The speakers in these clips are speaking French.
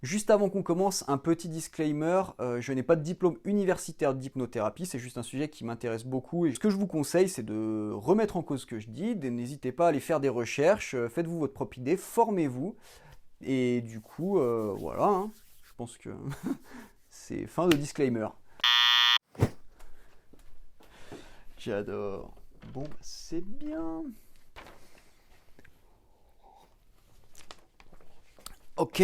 Juste avant qu'on commence, un petit disclaimer, je n'ai pas de diplôme universitaire d'hypnothérapie, c'est juste un sujet qui m'intéresse beaucoup et ce que je vous conseille c'est de remettre en cause ce que je dis, n'hésitez pas à aller faire des recherches, faites-vous votre propre idée, formez-vous et du coup voilà, hein, je pense que c'est fin de disclaimer. J'adore. Bon, bah, c'est bien. Ok.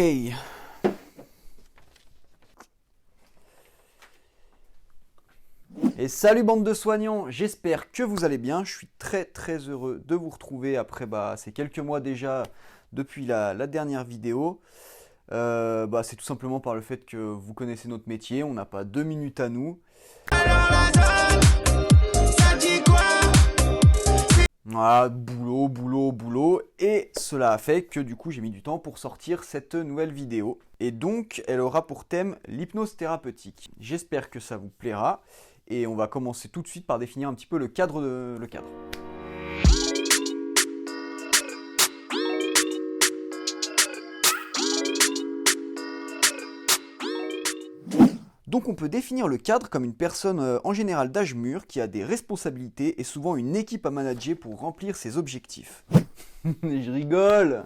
Et salut bande de soignants, j'espère que vous allez bien. Je suis très heureux de vous retrouver après ces quelques mois déjà depuis la dernière vidéo. C'est tout simplement par le fait que vous connaissez notre métier, on n'a pas 2 minutes à nous. Voilà, boulot. Et cela a fait que du coup j'ai mis du temps pour sortir cette nouvelle vidéo. Et donc elle aura pour thème l'hypnose thérapeutique. J'espère que ça vous plaira. Et on va commencer tout de suite par définir un petit peu le cadre. Donc on peut définir le cadre comme une personne en général d'âge mûr qui a des responsabilités et souvent une équipe à manager pour remplir ses objectifs. Je rigole.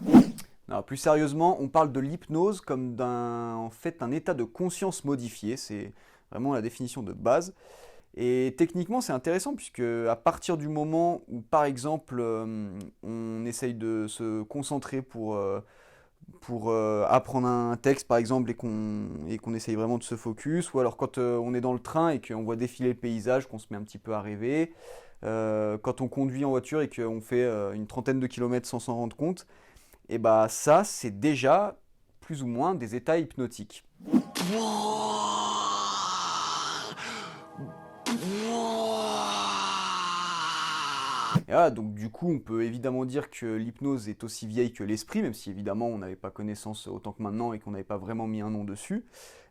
Non, plus sérieusement, on parle de l'hypnose comme un état de conscience modifié, c'est vraiment la définition de base. Et techniquement, c'est intéressant puisque à partir du moment où, par exemple, on essaye de se concentrer pour apprendre un texte, par exemple, et qu'on essaye vraiment de se focus, ou alors quand on est dans le train et qu'on voit défiler le paysage, qu'on se met un petit peu à rêver, quand on conduit en voiture et qu'on fait une trentaine de kilomètres sans s'en rendre compte, et bah ça, c'est déjà plus ou moins des états hypnotiques. Et voilà, donc du coup, on peut évidemment dire que l'hypnose est aussi vieille que l'esprit, même si évidemment on n'avait pas connaissance autant que maintenant et qu'on n'avait pas vraiment mis un nom dessus.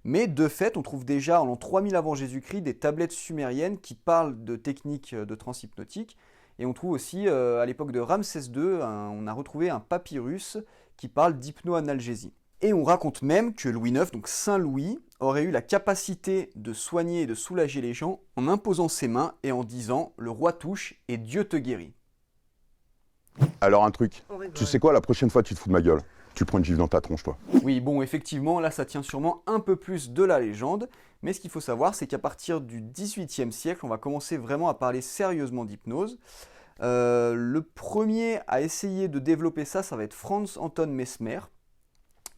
Mais de fait, on trouve déjà en l'an 3000 avant Jésus-Christ des tablettes sumériennes qui parlent de techniques de transe hypnotique. Et on trouve aussi, à l'époque de Ramsès II, on a retrouvé un papyrus qui parle d'hypnoanalgésie. Et on raconte même que Louis IX, donc Saint Louis, aurait eu la capacité de soigner et de soulager les gens en imposant ses mains et en disant « le roi touche et Dieu te guérit ». Alors un truc, tu sais quoi, la prochaine fois tu te fous de ma gueule. Tu prends une gifle dans ta tronche, toi. Oui, bon, effectivement, là, ça tient sûrement un peu plus de la légende, mais ce qu'il faut savoir, c'est qu'à partir du XVIIIe siècle, on va commencer vraiment à parler sérieusement d'hypnose. Le premier à essayer de développer ça, ça va être Franz Anton Mesmer,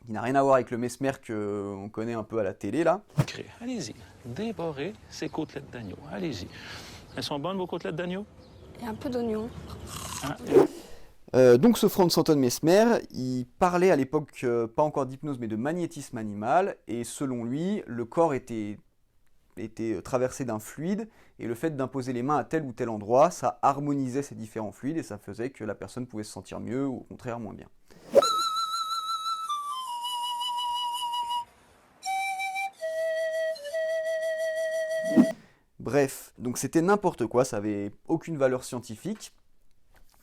qui n'a rien à voir avec le Mesmer qu'on connaît un peu à la télé, là. Allez-y, dévorez ces côtelettes d'agneau, allez-y. Elles sont bonnes, vos côtelettes d'agneau? Et un peu d'oignon. Donc ce Franz Anton Mesmer, il parlait à l'époque pas encore d'hypnose mais de magnétisme animal et selon lui le corps était traversé d'un fluide et le fait d'imposer les mains à tel ou tel endroit ça harmonisait ces différents fluides et ça faisait que la personne pouvait se sentir mieux ou au contraire moins bien. Bref, donc c'était n'importe quoi, ça avait aucune valeur scientifique.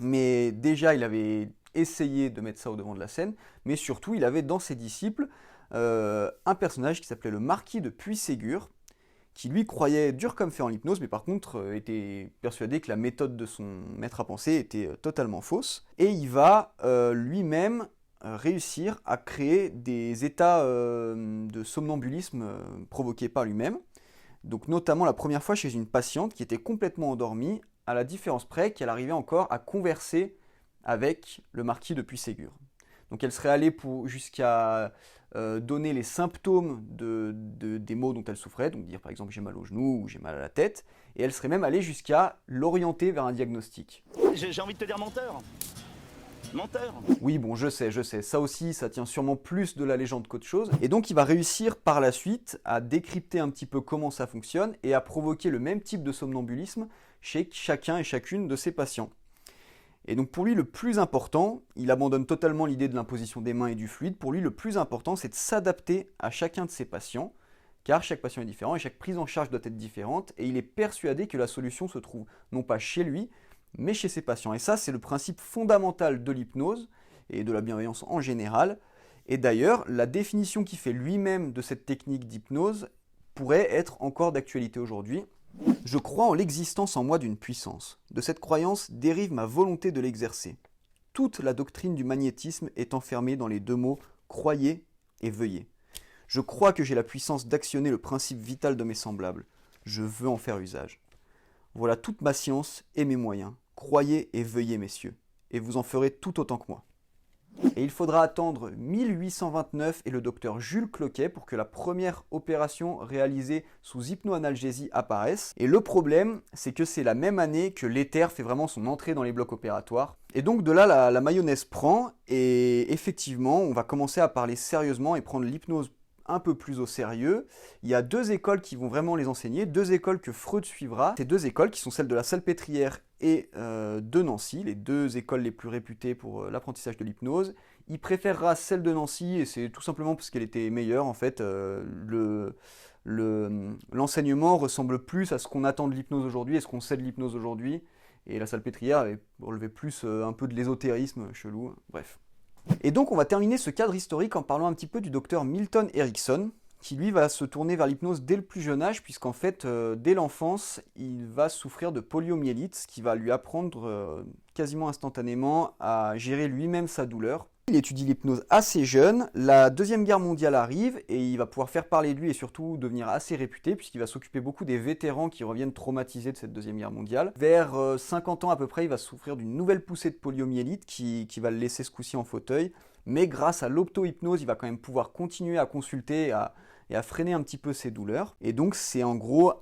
Mais déjà, il avait essayé de mettre ça au devant de la scène, mais surtout, il avait dans ses disciples un personnage qui s'appelait le marquis de Puységur, qui lui croyait dur comme fer en l'hypnose, mais par contre était persuadé que la méthode de son maître à penser était totalement fausse. Et il va lui-même réussir à créer des états de somnambulisme provoqués par lui-même. Donc notamment la première fois chez une patiente qui était complètement endormie, à la différence près qu'elle arrivait encore à converser avec le marquis de Puységur. Donc elle serait allée jusqu'à donner les symptômes des maux dont elle souffrait, donc dire par exemple j'ai mal au genou ou j'ai mal à la tête, et elle serait même allée jusqu'à l'orienter vers un diagnostic. J'ai envie de te dire menteur. Menteur. Oui, bon, je sais, ça aussi, ça tient sûrement plus de la légende qu'autre chose. Et donc, il va réussir par la suite à décrypter un petit peu comment ça fonctionne et à provoquer le même type de somnambulisme chez chacun et chacune de ses patients. Et donc, pour lui, le plus important, il abandonne totalement l'idée de l'imposition des mains et du fluide. Pour lui, le plus important, c'est de s'adapter à chacun de ses patients, car chaque patient est différent et chaque prise en charge doit être différente. Et il est persuadé que la solution se trouve non pas chez lui, mais chez ses patients. Et ça, c'est le principe fondamental de l'hypnose et de la bienveillance en général. Et d'ailleurs, la définition qu'il fait lui-même de cette technique d'hypnose pourrait être encore d'actualité aujourd'hui. Je crois en l'existence en moi d'une puissance. De cette croyance dérive ma volonté de l'exercer. Toute la doctrine du magnétisme est enfermée dans les deux mots « croyez » et « veuillez ». Je crois que j'ai la puissance d'actionner le principe vital de mes semblables. Je veux en faire usage. Voilà toute ma science et mes moyens. Croyez et veuillez, messieurs, et vous en ferez tout autant que moi. Et il faudra attendre 1829 et le docteur Jules Cloquet pour que la première opération réalisée sous hypnoanalgésie apparaisse. Et le problème, c'est que c'est la même année que l'éther fait vraiment son entrée dans les blocs opératoires. Et donc de là, la mayonnaise prend, et effectivement, on va commencer à parler sérieusement et prendre l'hypnose un peu plus au sérieux. Il y a deux écoles qui vont vraiment les enseigner, deux écoles que Freud suivra. Ces deux écoles qui sont celles de la Salpêtrière et de Nancy, les deux écoles les plus réputées pour l'apprentissage de l'hypnose. Il préférera celle de Nancy, et c'est tout simplement parce qu'elle était meilleure. En fait, l'enseignement ressemble plus à ce qu'on attend de l'hypnose aujourd'hui et ce qu'on sait de l'hypnose aujourd'hui. Et la Salpêtrière avait relevé plus un peu de l'ésotérisme chelou, bref. Et donc on va terminer ce cadre historique en parlant un petit peu du docteur Milton Erickson, qui lui va se tourner vers l'hypnose dès le plus jeune âge, puisqu'en fait, dès l'enfance, il va souffrir de poliomyélite, ce qui va lui apprendre quasiment instantanément à gérer lui-même sa douleur. Il étudie l'hypnose assez jeune, la Deuxième Guerre mondiale arrive et il va pouvoir faire parler de lui et surtout devenir assez réputé puisqu'il va s'occuper beaucoup des vétérans qui reviennent traumatisés de cette Deuxième Guerre mondiale. Vers 50 ans à peu près, il va souffrir d'une nouvelle poussée de poliomyélite qui va le laisser ce coup-ci en fauteuil, mais grâce à l'opto-hypnose, il va quand même pouvoir continuer à consulter et à freiner un petit peu ses douleurs. Et donc c'est en gros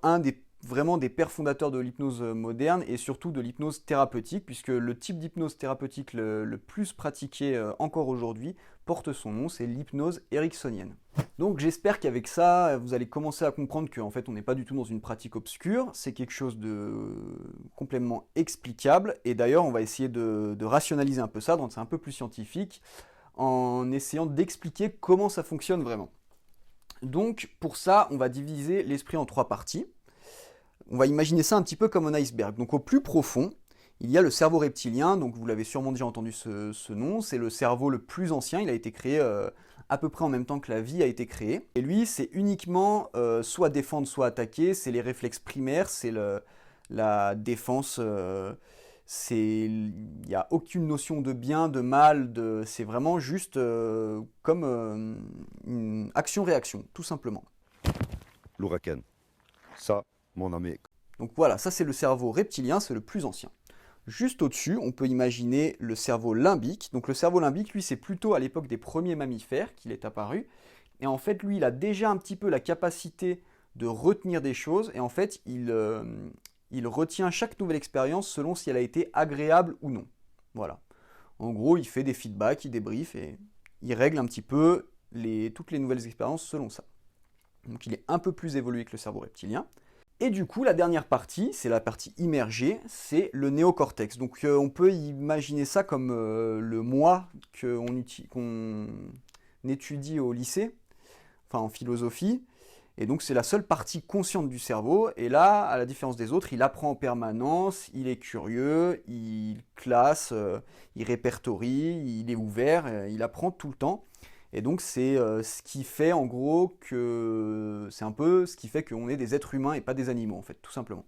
vraiment des pères fondateurs de l'hypnose moderne et surtout de l'hypnose thérapeutique, puisque le type d'hypnose thérapeutique le plus pratiqué encore aujourd'hui porte son nom, c'est l'hypnose ericksonienne. Donc j'espère qu'avec ça, vous allez commencer à comprendre qu'en fait on n'est pas du tout dans une pratique obscure, c'est quelque chose de complètement explicable, et d'ailleurs on va essayer de rationaliser un peu ça, donc c'est un peu plus scientifique, en essayant d'expliquer comment ça fonctionne vraiment. Donc pour ça, on va diviser l'esprit en trois parties. On va imaginer ça un petit peu comme un iceberg. Donc au plus profond, il y a le cerveau reptilien, donc vous l'avez sûrement déjà entendu ce nom, c'est le cerveau le plus ancien, il a été créé à peu près en même temps que la vie a été créée. Et lui, c'est uniquement soit défendre, soit attaquer, c'est les réflexes primaires, c'est la défense, il n'y a aucune notion de bien, de mal, c'est vraiment juste comme une action-réaction, tout simplement. L'ouragan. Ça, mon ami. Donc voilà, ça c'est le cerveau reptilien, c'est le plus ancien. Juste au-dessus, on peut imaginer le cerveau limbique. Donc le cerveau limbique, lui, c'est plutôt à l'époque des premiers mammifères qu'il est apparu. Et en fait, lui, il a déjà un petit peu la capacité de retenir des choses. Et en fait, il retient chaque nouvelle expérience selon si elle a été agréable ou non. Voilà. En gros, il fait des feedbacks, il débriefe et il règle un petit peu toutes les nouvelles expériences selon ça. Donc il est un peu plus évolué que le cerveau reptilien. Et du coup, la dernière partie, c'est la partie immergée, c'est le néocortex. Donc on peut imaginer ça comme le moi qu'on étudie au lycée, enfin en philosophie. Et donc c'est la seule partie consciente du cerveau. Et là, à la différence des autres, il apprend en permanence, il est curieux, il classe, il répertorie, il est ouvert, il apprend tout le temps. Et donc c'est ce qui fait en gros que c'est un peu ce qui fait qu'on est des êtres humains et pas des animaux en fait, tout simplement.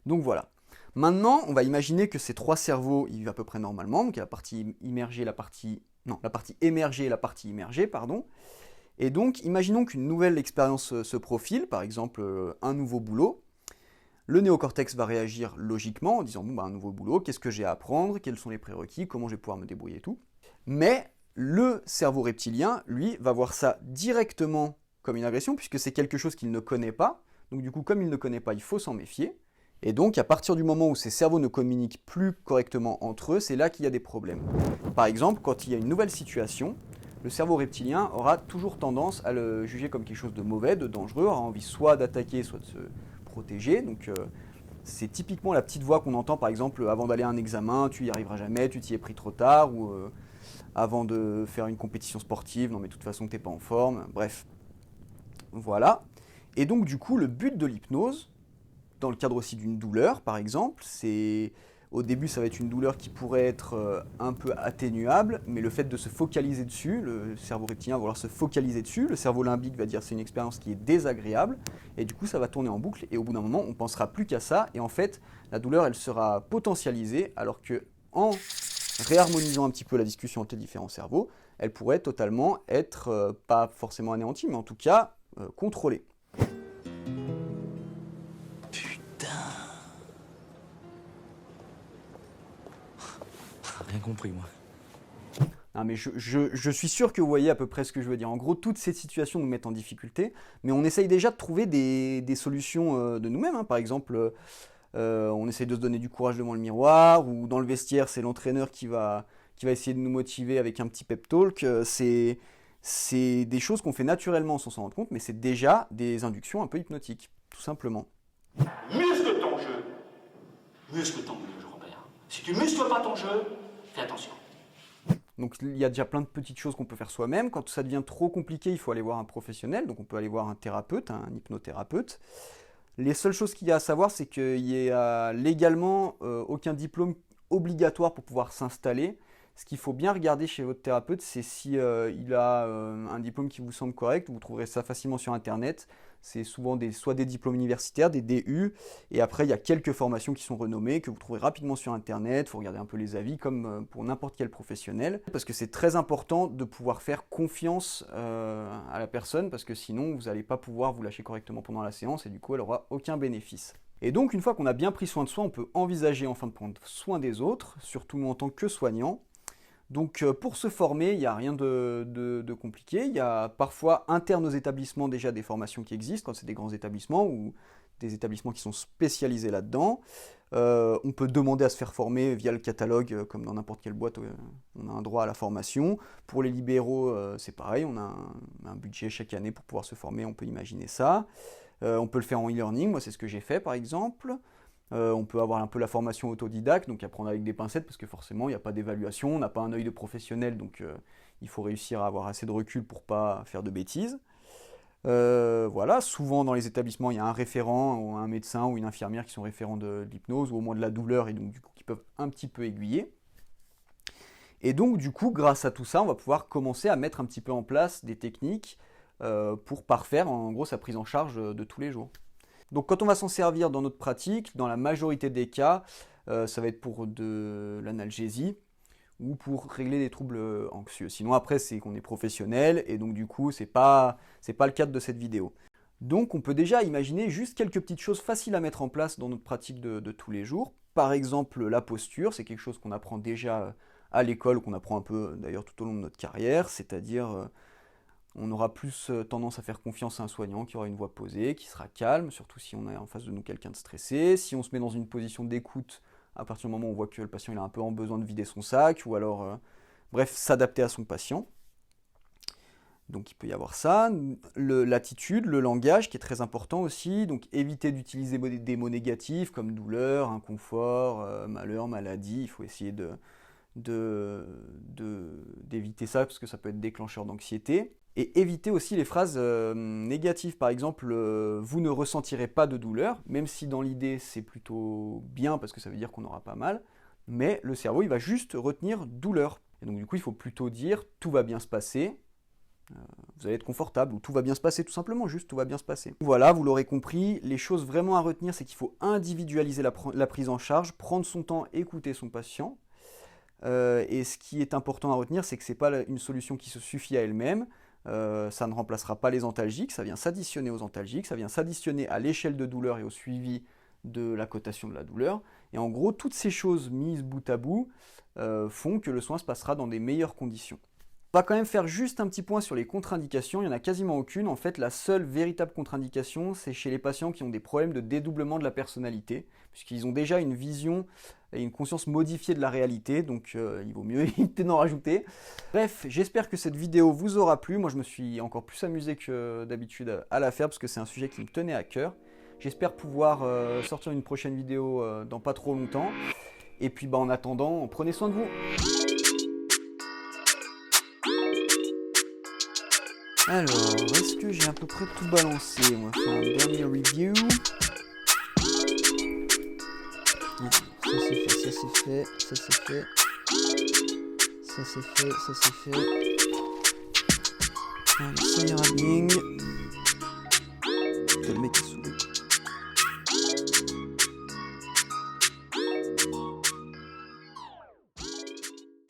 Donc voilà. Maintenant, on va imaginer que ces trois cerveaux, ils vivent à peu près normalement. Donc il y a la partie immergée, la partie émergée et la partie immergée, pardon. Et donc imaginons qu'une nouvelle expérience se profile, par exemple un nouveau boulot. Le néocortex va réagir logiquement en disant bon, un nouveau boulot, qu'est-ce que j'ai à apprendre, quels sont les prérequis, comment je vais pouvoir me débrouiller et tout. Mais le cerveau reptilien, lui, va voir ça directement comme une agression, puisque c'est quelque chose qu'il ne connaît pas. Donc du coup, comme il ne connaît pas, il faut s'en méfier. Et donc, à partir du moment où ces cerveaux ne communiquent plus correctement entre eux, c'est là qu'il y a des problèmes. Par exemple, quand il y a une nouvelle situation, le cerveau reptilien aura toujours tendance à le juger comme quelque chose de mauvais, de dangereux, aura envie soit d'attaquer, soit de se protéger. Donc c'est typiquement la petite voix qu'on entend, par exemple, avant d'aller à un examen, tu y arriveras jamais, tu t'y es pris trop tard, ou avant de faire une compétition sportive, non mais de toute façon t'es pas en forme, bref. Voilà. Et donc du coup, le but de l'hypnose, dans le cadre aussi d'une douleur par exemple, c'est Au début, ça va être une douleur qui pourrait être un peu atténuable, mais le fait de se focaliser dessus, le cerveau reptilien va vouloir se focaliser dessus, le cerveau limbique va dire c'est une expérience qui est désagréable, et du coup ça va tourner en boucle, et au bout d'un moment on pensera plus qu'à ça, et en fait la douleur elle sera potentialisée, alors que en réharmonisant un petit peu la discussion entre les différents cerveaux, elle pourrait totalement être, pas forcément anéantie, mais en tout cas contrôlée. Rien compris, moi. Ah, mais je suis sûr que vous voyez à peu près ce que je veux dire. En gros, toutes ces situations nous mettent en difficulté, mais on essaye déjà de trouver des solutions de nous-mêmes. Hein. Par exemple, on essaye de se donner du courage devant le miroir, ou dans le vestiaire, c'est l'entraîneur qui va essayer de nous motiver avec un petit pep talk. C'est des choses qu'on fait naturellement sans s'en rendre compte, mais c'est déjà des inductions un peu hypnotiques, tout simplement. Muscle ton jeu. Muscle ton jeu, Robert. Si tu muscles pas ton jeu, fais attention. Donc il y a déjà plein de petites choses qu'on peut faire soi-même. Quand ça devient trop compliqué, il faut aller voir un professionnel. Donc on peut aller voir un thérapeute, un hypnothérapeute. Les seules choses qu'il y a à savoir, c'est qu'il n'y a légalement aucun diplôme obligatoire pour pouvoir s'installer. Ce qu'il faut bien regarder chez votre thérapeute, c'est si il a un diplôme qui vous semble correct. Vous trouverez ça facilement sur Internet. C'est souvent soit des diplômes universitaires, des DU, et après il y a quelques formations qui sont renommées, que vous trouverez rapidement sur Internet. Il faut regarder un peu les avis, comme pour n'importe quel professionnel, parce que c'est très important de pouvoir faire confiance à la personne, parce que sinon vous n'allez pas pouvoir vous lâcher correctement pendant la séance, et du coup elle n'aura aucun bénéfice. Et donc une fois qu'on a bien pris soin de soi, on peut envisager enfin de prendre soin des autres, surtout en tant que soignant. Donc pour se former, il n'y a rien de compliqué. Il y a parfois interne aux établissements déjà des formations qui existent, quand c'est des grands établissements ou des établissements qui sont spécialisés là-dedans. On peut demander à se faire former via le catalogue, comme dans n'importe quelle boîte, on a un droit à la formation. Pour les libéraux, c'est pareil, on a un budget chaque année pour pouvoir se former, on peut imaginer ça. On peut le faire en e-learning, moi c'est ce que j'ai fait par exemple. On peut avoir un peu la formation autodidacte, donc apprendre avec des pincettes, parce que forcément il n'y a pas d'évaluation, on n'a pas un œil de professionnel, donc il faut réussir à avoir assez de recul pour ne pas faire de bêtises. Voilà, souvent dans les établissements il y a un référent, ou un médecin ou une infirmière qui sont référents de l'hypnose, ou au moins de la douleur, et donc du coup qui peuvent un petit peu aiguiller. Et donc du coup, grâce à tout ça, on va pouvoir commencer à mettre un petit peu en place des techniques pour parfaire en gros sa prise en charge de tous les jours. Donc quand on va s'en servir dans notre pratique, dans la majorité des cas, ça va être pour de l'analgésie ou pour régler des troubles anxieux. Sinon après c'est qu'on est professionnel et donc du coup c'est pas le cadre de cette vidéo. Donc on peut déjà imaginer juste quelques petites choses faciles à mettre en place dans notre pratique de tous les jours. Par exemple la posture, c'est quelque chose qu'on apprend déjà à l'école, qu'on apprend un peu d'ailleurs tout au long de notre carrière, c'est-à-dire on aura plus tendance à faire confiance à un soignant qui aura une voix posée, qui sera calme, surtout si on a en face de nous quelqu'un de stressé. Si on se met dans une position d'écoute, à partir du moment où on voit que le patient il a un peu besoin de vider son sac, ou alors, bref, s'adapter à son patient. Donc il peut y avoir ça. L'attitude, le langage qui est très important aussi, donc éviter d'utiliser des mots négatifs comme douleur, inconfort, malheur, maladie. Il faut essayer d'éviter ça parce que ça peut être déclencheur d'anxiété. Et éviter aussi les phrases négatives, par exemple vous ne ressentirez pas de douleur, même si dans l'idée c'est plutôt bien parce que ça veut dire qu'on n'aura pas mal, mais le cerveau il va juste retenir douleur. Et donc du coup il faut plutôt dire tout va bien se passer, vous allez être confortable, ou tout va bien se passer tout simplement, juste tout va bien se passer. Voilà, vous l'aurez compris, les choses vraiment à retenir c'est qu'il faut individualiser la prise en charge, prendre son temps, écouter son patient. Et ce qui est important à retenir c'est que ce n'est pas une solution qui se suffit à elle-même. Ça ne remplacera pas les antalgiques, ça vient s'additionner aux antalgiques, ça vient s'additionner à l'échelle de douleur et au suivi de la cotation de la douleur. Et en gros, toutes ces choses mises bout à bout font que le soin se passera dans des meilleures conditions. On va quand même faire juste un petit point sur les contre-indications, il n'y en a quasiment aucune. En fait, la seule véritable contre-indication, c'est chez les patients qui ont des problèmes de dédoublement de la personnalité, puisqu'ils ont déjà une vision et une conscience modifiée de la réalité, donc il vaut mieux éviter d'en rajouter. Bref, j'espère que cette vidéo vous aura plu. Moi, je me suis encore plus amusé que d'habitude à la faire, parce que c'est un sujet qui me tenait à cœur. J'espère pouvoir sortir une prochaine vidéo dans pas trop longtemps. Et puis, en attendant, prenez soin de vous. Alors, est-ce que j'ai à peu près tout balancé? On va faire un dernier review. Ça c'est fait. ça c'est fait, ça c'est fait. Ça c'est fait, ça c'est fait. Allez, ça ira bling.